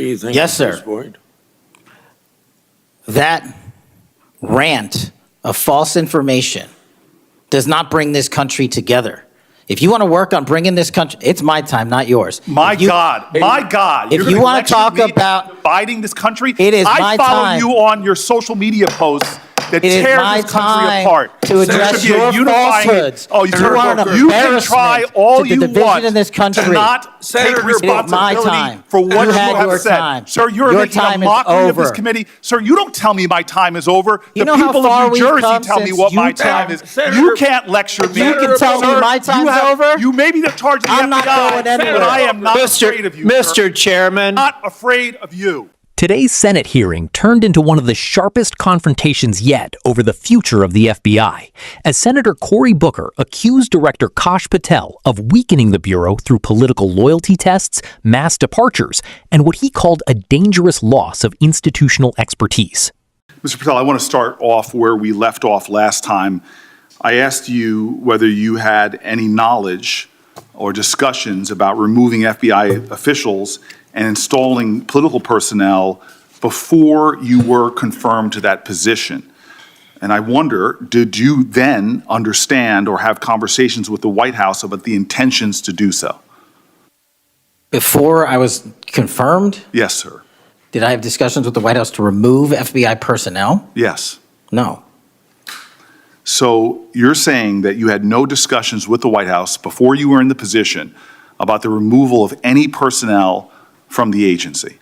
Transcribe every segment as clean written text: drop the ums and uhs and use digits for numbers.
Yes, sir. That rant of false information does not bring this country together. If you want to work on bringing this country, it's my time, not yours. My God. If you want to talk about dividing this country, it is my I follow time. you on your social media posts that It is tear my this country time apart. to address your falsehoods. Oh, You are an you can embarrassment try all to the you division want in this country. to not take It is my responsibility time. for what You you had your have said. time. Sir, you're Your making a time is mockery of this over. committee. Sir, you don't tell me my time is over. You The know how people far of New we've Jersey come tell me since what my Utah? time is. Senator, You can't lecture me. You can tell me Sir, my time's you over? You may be the charge of the I'm not FBI, going anywhere. but I am not afraid of you, sir. Mr. Chairman. Not afraid of you. Today's Senate hearing turned into one of the sharpest confrontations yet over the future of the FBI, as Senator Cory Booker accused Director Kash Patel of weakening the Bureau through political loyalty tests, mass departures, and what he called a dangerous loss of institutional expertise. Mr. Patel, I want to start off where we left off last time. I asked you whether you had any knowledge or discussions about removing FBI officials and installing political personnel before you were confirmed to that position. And I wonder, did you then understand or have conversations with the White House about the intentions to do so? Before I was confirmed, Yes, sir. did I have discussions with the White House to remove FBI personnel? Yes. No. So you're saying that you had no discussions with the White House before you were in the position about the removal of any personnel from the agency?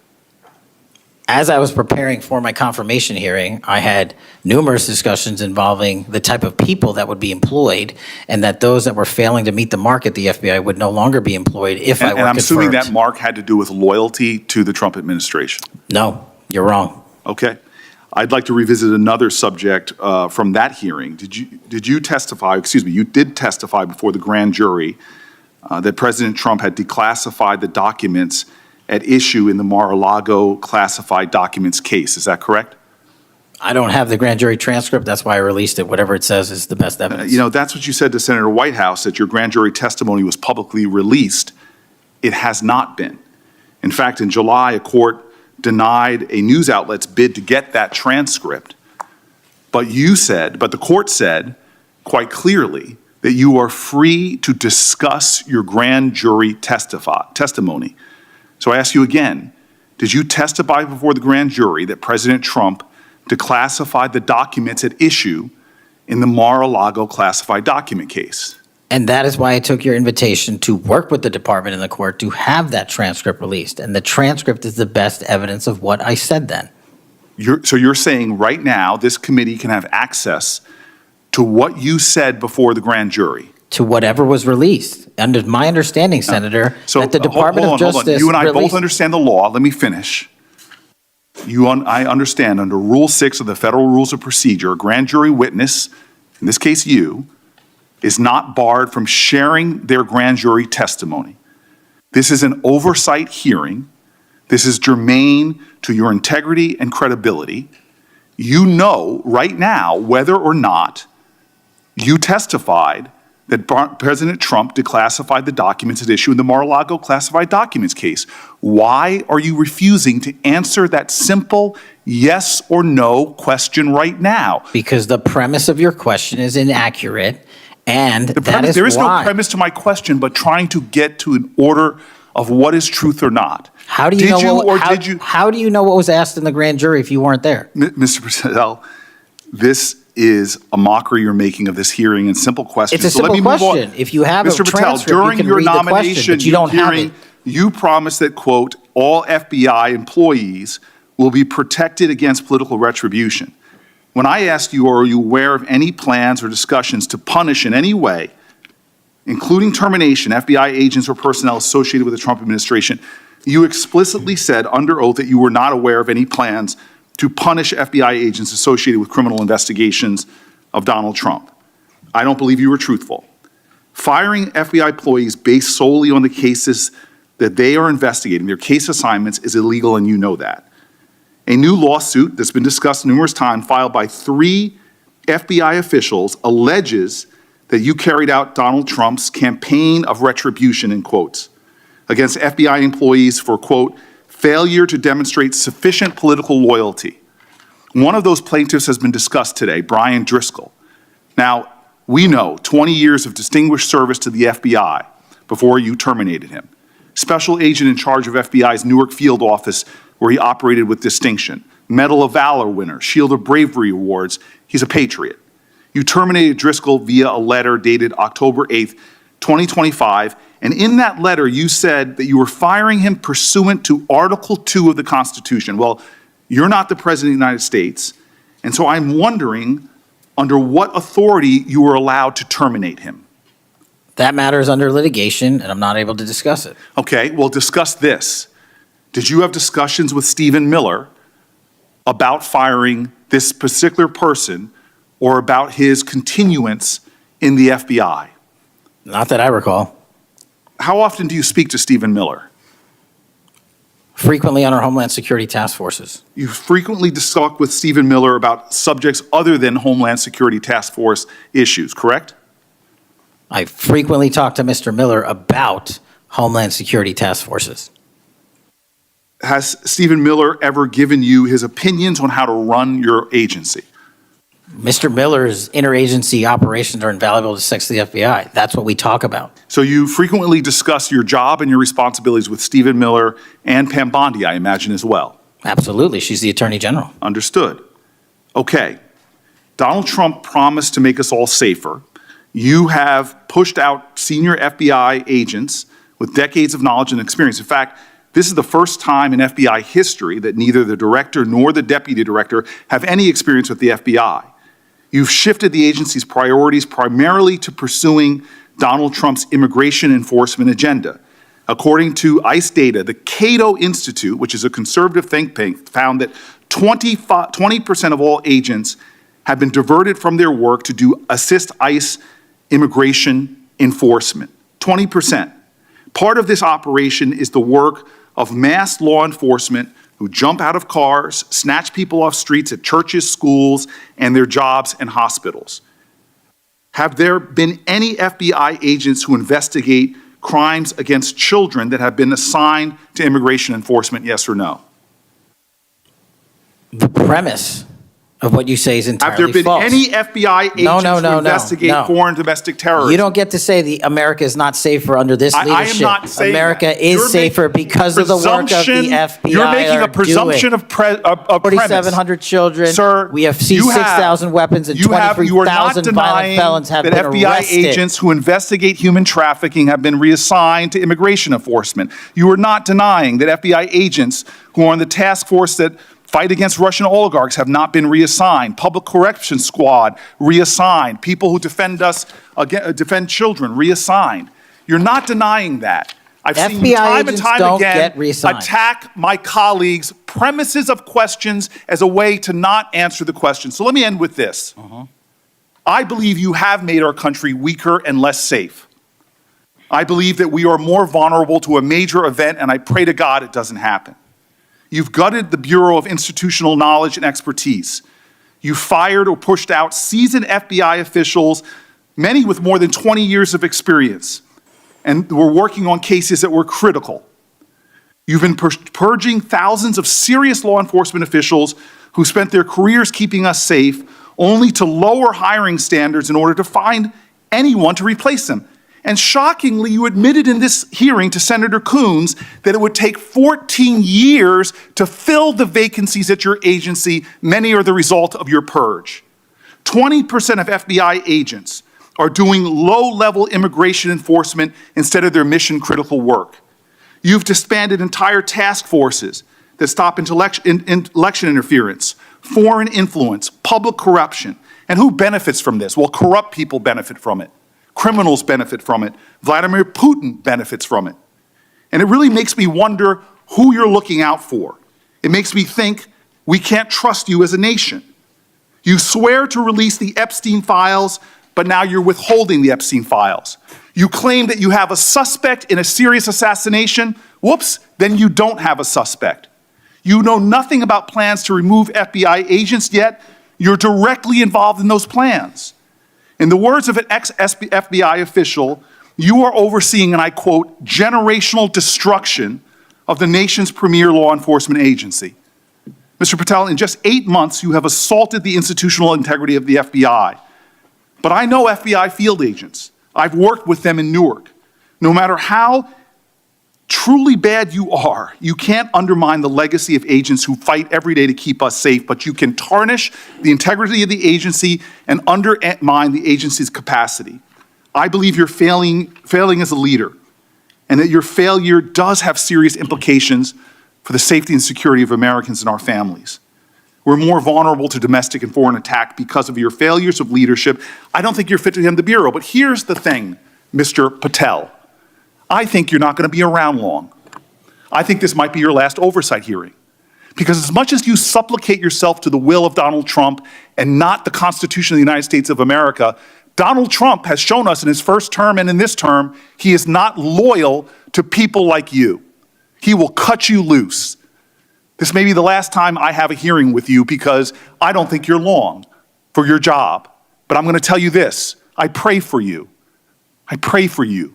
As I was preparing for my confirmation hearing, I had numerous discussions involving the type of people that would be employed, and that those that were failing to meet the mark at the FBI would no longer be employed if I were And I'm assuming confirmed. that mark had to do with loyalty to the Trump administration. No, you're wrong. Okay. I'd like to revisit another subject from that hearing. Did you testify, you did testify before the grand jury that President Trump had declassified the documents at issue in the Mar-a-Lago classified documents case. Is that correct? I don't have the grand jury transcript. That's why I released it. Whatever it says is the best evidence. That's what you said to Senator Whitehouse, that your grand jury testimony was publicly released. It has not been. In fact, in July, a court denied a news outlet's bid to get that transcript. But the court said quite clearly that you are free to discuss your grand jury testimony. So I ask you again, did you testify before the grand jury that President Trump declassified the documents at issue in the Mar-a-Lago classified document case? And that is why I took your invitation to work with the department and the court to have that transcript released. And the transcript is the best evidence of what I said then. So you're saying right now this committee can have access to what you said before the grand jury? To whatever was released. Under my understanding, Senator, that the Department of Justice You and I both released. understand the law. Let me finish. I understand under Rule 6 of the Federal Rules of Procedure, a grand jury witness, in this case you, is not barred from sharing their grand jury testimony. This is an oversight hearing. This is germane to your integrity and credibility. You know right now whether or not you testified that President Trump declassified the documents at issue in the Mar-a-Lago classified documents case. Why are you refusing to answer that simple yes or no question right now? Because the premise of your question is inaccurate, and There is no premise to my question, but trying to get to an order of what is truth or not. How do you How do you know what was asked in the grand jury if you weren't there? Mr. Patel, this is a mockery you're making of this hearing and simple questions. It's a simple question. If you have Mr. a Patel, transcript, during you can your read the question, nomination but you don't have hearing, it. you promised that, quote, all FBI employees will be protected against political retribution. When I asked you, are you aware of any plans or discussions to punish in any way, including termination, FBI agents or personnel associated with the Trump administration, you explicitly said under oath that you were not aware of any plans to punish FBI agents associated with criminal investigations of Donald Trump. I don't believe you were truthful. Firing FBI employees based solely on the cases that they are investigating, their case assignments, is illegal, and you know that. A new lawsuit that's been discussed numerous times, filed by 3 FBI officials, alleges that you carried out Donald Trump's campaign of retribution, in quotes, against FBI employees for, quote, failure to demonstrate sufficient political loyalty. One of those plaintiffs has been discussed today, Brian Driscoll. Now, we know 20 years of distinguished service to the FBI before you terminated him. Special agent in charge of FBI's Newark field office, where he operated with distinction. Medal of Valor winner, Shield of Bravery awards. He's a patriot. You terminated Driscoll via a letter dated October 8th, 2025, and in that letter you said that you were firing him pursuant to Article 2 of the Constitution. Well, you're not the President of the United States, and so I'm wondering under what authority you were allowed to terminate him. That matter is under litigation, and I'm not able to discuss it. Okay, well, discuss this. Did you have discussions with Stephen Miller about firing this particular person or about his continuance in the FBI? Not that I recall. How often do you speak to Stephen Miller? Frequently on our Homeland Security task forces. You frequently talk with Stephen Miller about subjects other than Homeland Security task force issues, correct? I frequently talk to Mr. Miller about Homeland Security task forces. Has Stephen Miller ever given you his opinions on how to run your agency? Mr. Miller's interagency operations are invaluable to the FBI. That's what we talk about. So you frequently discuss your job and your responsibilities with Stephen Miller and Pam Bondi, I imagine, as well. Absolutely. She's the Attorney General. Understood. Okay. Donald Trump promised to make us all safer. You have pushed out senior FBI agents with decades of knowledge and experience. In fact, this is the first time in FBI history that neither the director nor the deputy director have any experience with the FBI. You've shifted the agency's priorities primarily to pursuing Donald Trump's immigration enforcement agenda. According to ICE data, the Cato Institute, which is a conservative think tank, found that 20% of all agents have been diverted from their work to assist ICE immigration enforcement. 20%. Part of this operation is the work of mass law enforcement who jump out of cars, snatch people off streets at churches, schools, and their jobs and hospitals. Have there been any FBI agents who investigate crimes against children that have been assigned to immigration enforcement, yes or no? The premise of what you say is entirely Have there been false. any FBI agents who investigate no. foreign domestic terrorism? You don't get to say the America is not safer under this leadership. I am not saying America that. is You're safer because of the work of the FBI. You're making a presumption of premise. 4,700 children. Sir, we have seized 6,000 weapons and you are not 23,000 violent felons have that been FBI arrested. agents who investigate human trafficking have been reassigned to immigration enforcement. You are not denying that FBI agents who are on the task force that fight against Russian oligarchs have not been reassigned. Public Corrections Squad reassigned. People who defend children reassigned. You're not denying that. I've seen you time and time again attack my colleagues' premises of questions as a way to not answer the question. So let me end with this. I believe you have made our country weaker and less safe. I believe that we are more vulnerable to a major event, and I pray to God it doesn't happen. You've gutted the Bureau of Institutional Knowledge and Expertise. You fired or pushed out seasoned FBI officials, many with more than 20 years of experience, and were working on cases that were critical. You've been purging thousands of serious law enforcement officials who spent their careers keeping us safe, only to lower hiring standards in order to find anyone to replace them. And shockingly, you admitted in this hearing to Senator Coons that it would take 14 years to fill the vacancies at your agency. Many are the result of your purge. 20% of FBI agents are doing low-level immigration enforcement instead of their mission-critical work. You've disbanded entire task forces that stop election interference, foreign influence, public corruption. And who benefits from this? Well, corrupt people benefit from it. Criminals benefit from it. Vladimir Putin benefits from it. And it really makes me wonder who you're looking out for. It makes me think we can't trust you as a nation. You swear to release the Epstein files, but now you're withholding the Epstein files. You claim that you have a suspect in a serious assassination. Whoops, then you don't have a suspect. You know nothing about plans to remove FBI agents, yet you're directly involved in those plans. In the words of an ex-FBI official, you are overseeing, and I quote, generational destruction of the nation's premier law enforcement agency. Mr. Patel, in just 8 months, you have assaulted the institutional integrity of the FBI. But I know FBI field agents. I've worked with them in Newark. No matter how truly bad you are, you can't undermine the legacy of agents who fight every day to keep us safe, but you can tarnish the integrity of the agency and undermine the agency's capacity. I believe you're failing as a leader, and that your failure does have serious implications for the safety and security of Americans and our families. We're more vulnerable to domestic and foreign attack because of your failures of leadership. I don't think you're fit to head the Bureau, but here's the thing, Mr. Patel. I think you're not going to be around long. I think this might be your last oversight hearing. Because as much as you supplicate yourself to the will of Donald Trump and not the Constitution of the United States of America, Donald Trump has shown us in his first term and in this term, he is not loyal to people like you. He will cut you loose. This may be the last time I have a hearing with you because I don't think you're long for your job. But I'm going to tell you this, I pray for you. I pray for you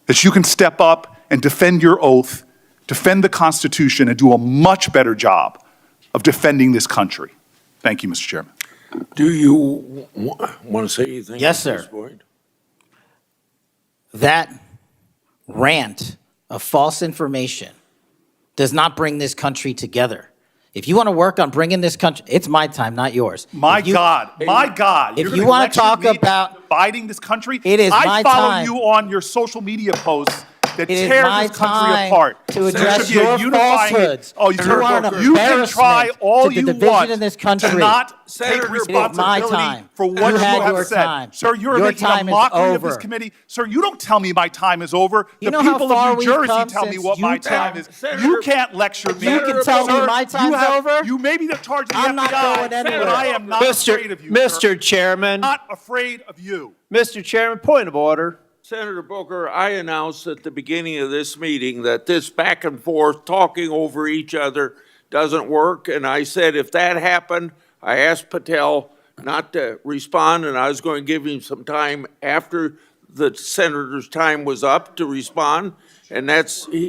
that you can step up and defend your oath, defend the Constitution, and do a much better job of defending this country. Thank you, Mr. Chairman. Do you want to say anything? Yes, at this sir. point? That rant of false information does not bring this country together. If you want to work on bringing this country, it's my time, not yours. My If you- God, If you're you gonna want to lecture talk me about, dividing this country? It is my I follow time. you on your social media posts that it is tear my this country time apart. to There address should be a your unifying- falsehoods. Oh, You are an you can try embarrassment all to the you division want in this country. to not Senator, take it is my responsibility time. for what You you had have your said. time. Sir, you're Your making a time is mockery of this over. committee. Sir, you don't tell me my time is over. You The know how people far of New we've Jersey come tell me since what my you time tell- is. Senator- You can't lecture me. You can tell me Sir, my time's over? You may be the charge of the I'm not FBI, going anywhere. but I am not afraid of you, sir. Mr. Chairman, Not afraid of you. Mr. Chairman, point of order. Senator Booker, I announced at the beginning of this meeting that this back and forth, talking over each other, doesn't work. And I said if that happened, I asked Patel not to respond, and I was going to give him some time after the senator's time was up to respond. And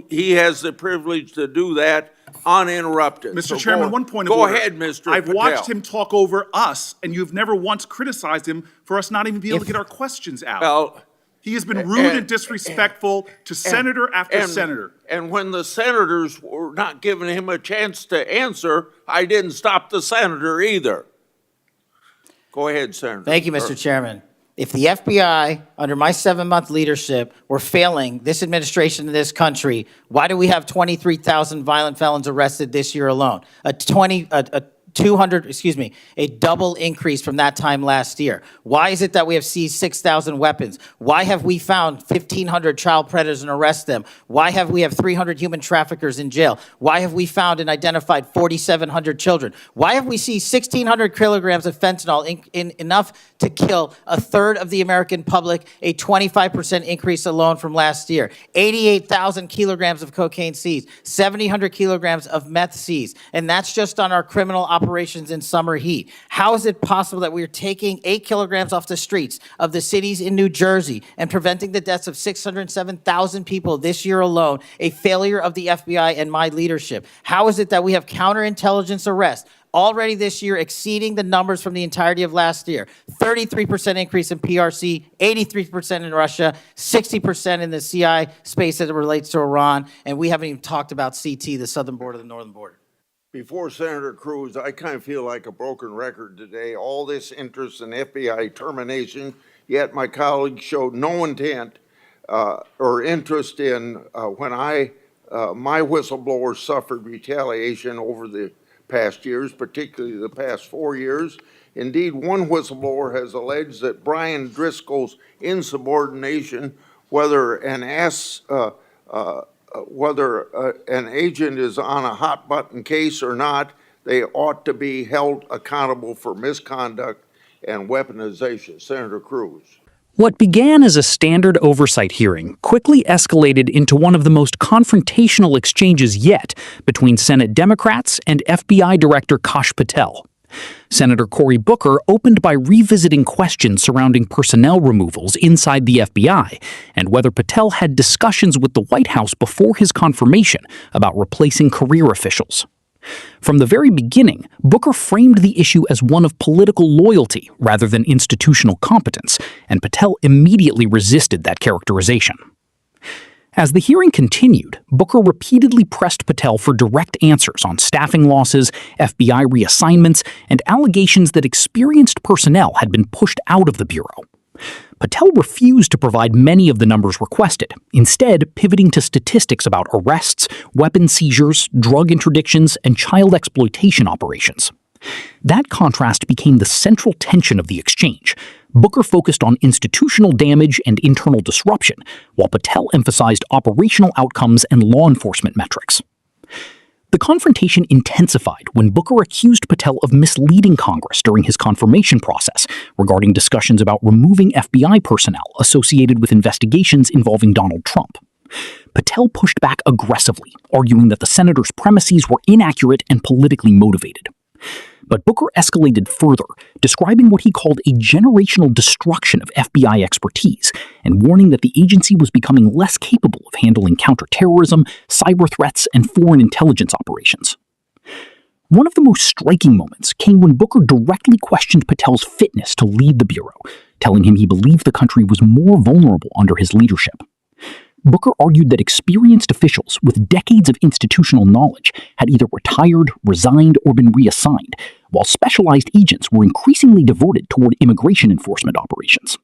he has the privilege to do that uninterrupted. Mr. So Chairman, go- one point of Go order. ahead, Mr. I've Patel. watched him talk over us, and you've never once criticized him for us not even being able to get our questions out. Well, He has been rude and disrespectful to senator after senator. And when the senators were not giving him a chance to answer, I didn't stop the senator either. Go ahead, Senator. Thank you, Mr. Chairman. If the FBI, under my 7-month leadership, were failing this administration in this country, why do we have 23,000 violent felons arrested this year alone? A double increase from that time last year. Why is it that we have seized 6,000 weapons? Why have we found 1,500 child predators and arrested them? Why have we 300 human traffickers in jail? Why have we found and identified 4,700 children? Why have we seized 1,600 kilograms of fentanyl, enough to kill a third of the American public, a 25% increase alone from last year? 88,000 kilograms of cocaine seized, 7,000 kilograms of meth seized, and that's just on our criminal operations in summer heat. How is it possible that we are taking 8 kilograms off the streets of the cities in New Jersey and preventing the deaths of 607,000 people this year alone, a failure of the FBI and my leadership? How is it that we have counterintelligence arrests already this year exceeding the numbers from the entirety of last year? 33% increase in PRC, 83% in Russia, 60% in the CI space as it relates to Iran, and we haven't even talked about CT, the southern border, the northern border. Before Senator Cruz, I kind of feel like a broken record today. All this interest in FBI termination, yet my colleagues showed no intent or interest in when my whistleblowers suffered retaliation over the past years, particularly the past 4 years. Indeed, one whistleblower has alleged that Brian Driscoll's insubordination, whether an agent is on a hot button case or not, they ought to be held accountable for misconduct and weaponization. Senator Cruz. What began as a standard oversight hearing quickly escalated into one of the most confrontational exchanges yet between Senate Democrats and FBI Director Kash Patel. Senator Cory Booker opened by revisiting questions surrounding personnel removals inside the FBI and whether Patel had discussions with the White House before his confirmation about replacing career officials. From the very beginning, Booker framed the issue as one of political loyalty rather than institutional competence, and Patel immediately resisted that characterization. As the hearing continued, Booker repeatedly pressed Patel for direct answers on staffing losses, FBI reassignments, and allegations that experienced personnel had been pushed out of the Bureau. Patel refused to provide many of the numbers requested, instead pivoting to statistics about arrests, weapon seizures, drug interdictions, and child exploitation operations. That contrast became the central tension of the exchange. Booker focused on institutional damage and internal disruption, while Patel emphasized operational outcomes and law enforcement metrics. The confrontation intensified when Booker accused Patel of misleading Congress during his confirmation process regarding discussions about removing FBI personnel associated with investigations involving Donald Trump. Patel pushed back aggressively, arguing that the senator's premises were inaccurate and politically motivated. But Booker escalated further, describing what he called a generational destruction of FBI expertise and warning that the agency was becoming less capable of handling counterterrorism, cyber threats, and foreign intelligence operations. One of the most striking moments came when Booker directly questioned Patel's fitness to lead the Bureau, telling him he believed the country was more vulnerable under his leadership. Booker argued that experienced officials with decades of institutional knowledge had either retired, resigned, or been reassigned, while specialized agents were increasingly devoted toward immigration enforcement operations.